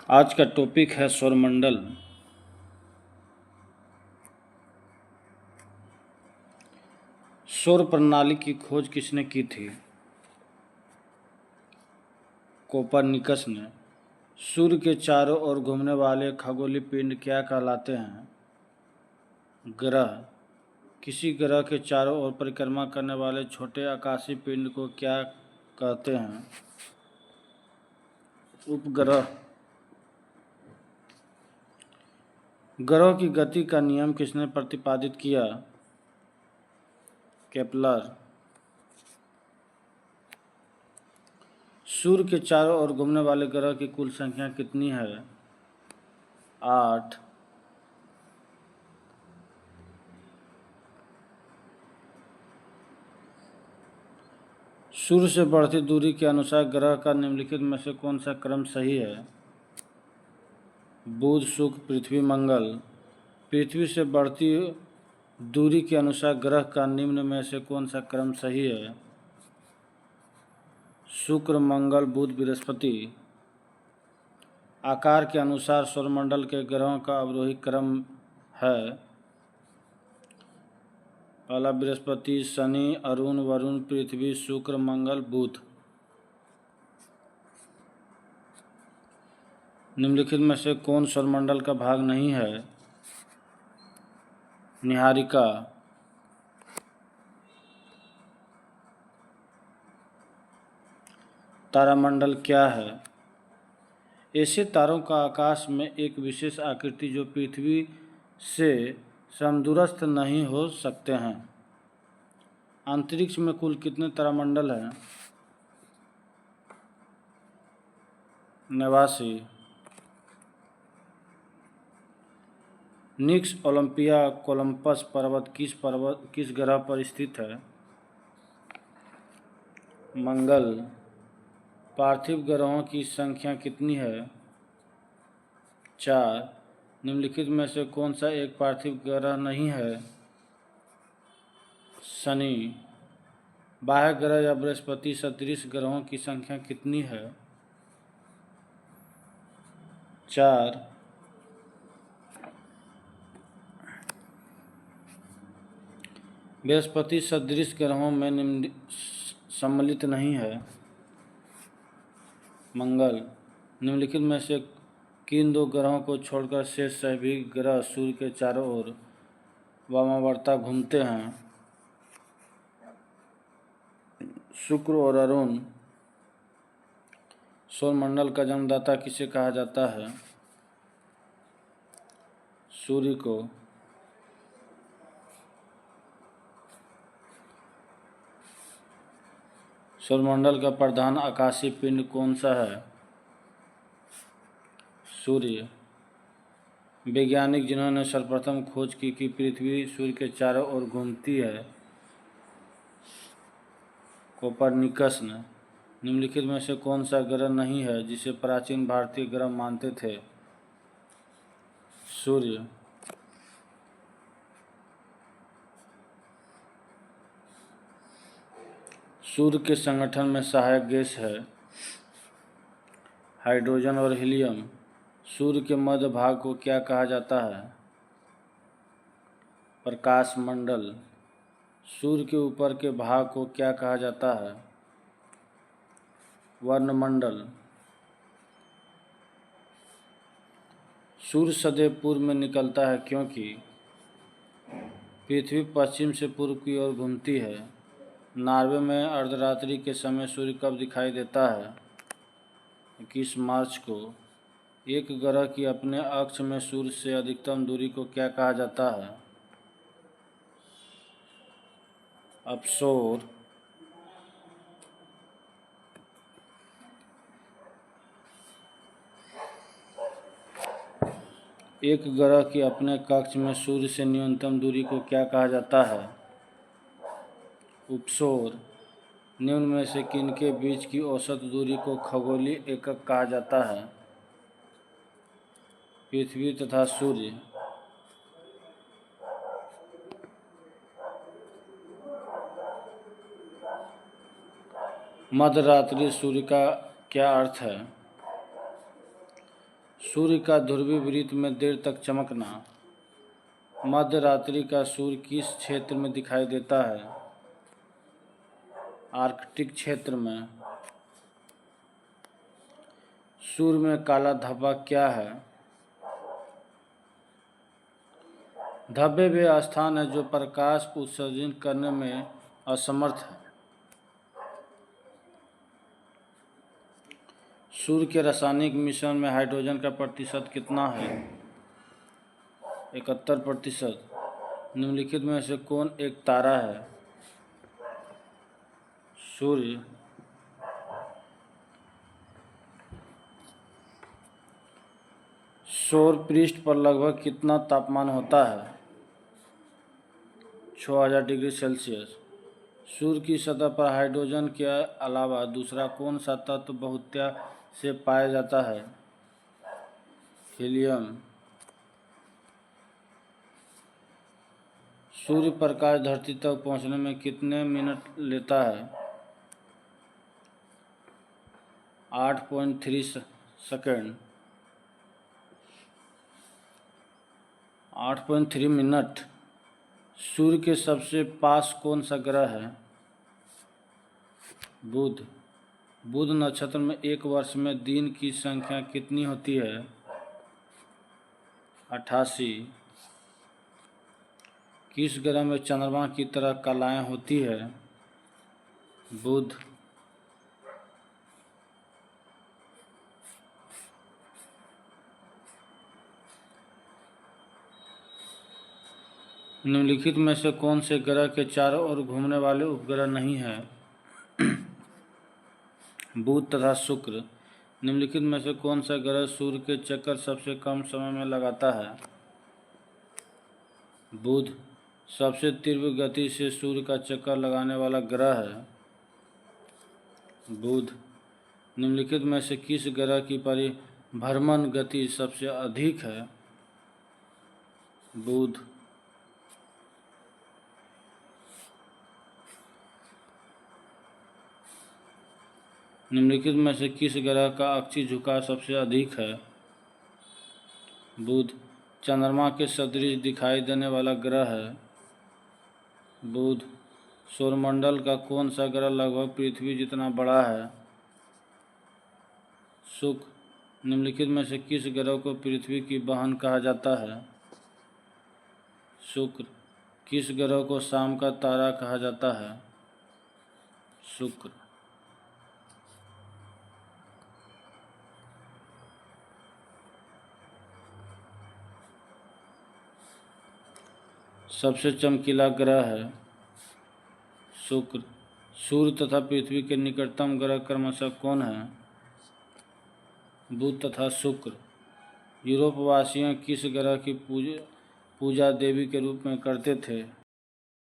आज का टॉपिक है सौरमंडल। सौर प्रणाली की खोज किसने की थी? कोपरनिकस ने। सूर्य के चारों ओर घूमने वाले खगोलीय पिंड क्या कहलाते हैं? ग्रह। किसी ग्रह के चारों ओर परिक्रमा करने वाले छोटे आकाशीय पिंड को क्या कहते हैं? उपग्रह। ग्रहों की गति का नियम किसने प्रतिपादित किया? केपलर। सूर्य के चारों ओर घूमने वाले ग्रह की कुल संख्या कितनी है? 8। सूर्य से बढ़ती दूरी के अनुसार ग्रह का निम्नलिखित में से कौन सा क्रम सही है? बुध, शुक्र, पृथ्वी, मंगल। पृथ्वी से बढ़ती दूरी के अनुसार ग्रह का निम्न में से कौन सा क्रम सही है? शुक्र, मंगल, बुध, बृहस्पति। आकार के अनुसार सौरमंडल के ग्रहों का अवरोही क्रम है: पहला बृहस्पति, शनि, अरुण, वरुण, पृथ्वी, शुक्र, मंगल, बुध। निम्नलिखित में से कौन सौरमंडल का भाग नहीं है? नीहारिका। तारामंडल क्या है? ऐसे तारों का आकाश में एक विशेष आकृति जो पृथ्वी से समदूरस्थ नहीं हो सकते हैं। अंतरिक्ष में कुल कितने तारामंडल हैं? 89। निक्स ओलंपिया कोलंबस पर्वत किस ग्रह पर स्थित है? मंगल। पार्थिव ग्रहों की संख्या कितनी है? 4। निम्नलिखित में से कौन सा एक पार्थिव ग्रह नहीं है? शनि। बाह्य ग्रह या बृहस्पति सदृश ग्रहों की संख्या कितनी है? 4। बृहस्पति सदृश ग्रहों में सम्मिलित नहीं है। मंगल। निम्नलिखित में से किन दो ग्रहों को छोड़कर शेष सभी ग्रह सूर्य के चारों ओर वामावर्ता घूमते हैं? शुक्र और अरुण। सौरमंडल का जन्मदाता किसे कहा जाता है? सूर्य को। सौरमंडल का प्रधान आकाशीय पिंड कौन सा है? सूर्य। वैज्ञानिक जिन्होंने सर्वप्रथम खोज की कि पृथ्वी सूर्य के चारों ओर घूमती है? कोपरनिकस ने। निम्नलिखित में से कौन सा ग्रह नहीं है जिसे प्राचीन भारतीय ग्रह मानते थे? सूर्य। सूर्य के संगठन में सहायक गैस है हाइड्रोजन और हीलियम। सूर्य के मध्य भाग को क्या कहा जाता है? प्रकाश मंडल। सूर्य के ऊपर के भाग को क्या कहा जाता है? वर्णमंडल। सूर्य सदैव पूर्व में निकलता है क्योंकि पृथ्वी पश्चिम से पूर्व की ओर घूमती है। नॉर्वे में अर्धरात्रि के समय सूर्य कब दिखाई देता है? 21 मार्च को। एक ग्रह की अपने अक्ष में सूर्य से अधिकतम दूरी को क्या कहा जाता है? अपसोर। एक ग्रह की अपने कक्ष में सूर्य से न्यूनतम दूरी को क्या कहा जाता है? उपसोर। निम्न में से किनके बीच की औसत दूरी को खगोलीय एकक कहा जाता है? पृथ्वी तथा सूर्य। मध्यरात्रि सूर्य का क्या अर्थ है? सूर्य का ध्रुवीय वृत्त में देर तक चमकना। मध्य रात्रि का सूर्य किस क्षेत्र में दिखाई देता है? आर्कटिक क्षेत्र में। सूर्य में काला धब्बा क्या है? धब्बे वे स्थान है जो प्रकाश उत्सर्जित करने में असमर्थ है। सूर्य के रासायनिक मिश्रण में हाइड्रोजन का प्रतिशत कितना है? 71%। निम्नलिखित में से कौन एक तारा है? सूर्य। सौर पृष्ठ पर लगभग कितना तापमान होता है? 6000 डिग्री सेल्सियस। सूर्य की सतह पर हाइड्रोजन के अलावा दूसरा कौन सा तत्व बहुतायत से पाया जाता है? हीलियम। सूर्य प्रकाश धरती तक पहुंचने में कितने मिनट लेता है? 8.3 सेकंड। 8.3 मिनट। सूर्य के सबसे पास कौन सा ग्रह है? बुध। बुध नक्षत्र में एक वर्ष में दिन की संख्या कितनी होती है? 88। किस ग्रह में चंद्रमा की तरह कलाएं होती है? बुध। निम्नलिखित में से कौन से ग्रह के चारों ओर घूमने वाले उपग्रह नहीं है? बुध तथा शुक्र। निम्नलिखित में से कौन सा ग्रह सूर्य के चक्कर सबसे कम समय में लगाता है? बुध। सबसे तीव्र गति से सूर्य का चक्कर लगाने वाला ग्रह है? बुध। निम्नलिखित में से किस ग्रह की परिभ्रमण गति सबसे अधिक है? बुध। निम्नलिखित में से किस ग्रह का अक्षीय झुकाव सबसे अधिक है? बुध। चंद्रमा के सदृश दिखाई देने वाला ग्रह है? बुध। सौरमंडल का कौन सा ग्रह लगभग पृथ्वी जितना बड़ा है? शुक्र। निम्नलिखित में से किस ग्रह को पृथ्वी की बहन कहा जाता है? शुक्र। किस ग्रह को शाम का तारा कहा जाता है? शुक्र। सबसे चमकीला ग्रह है? शुक्र। सूर्य तथा पृथ्वी के निकटतम ग्रह क्रमशः कौन है? बुध तथा शुक्र। यूरोपवासियों किस ग्रह की पूजा देवी के रूप में करते थे?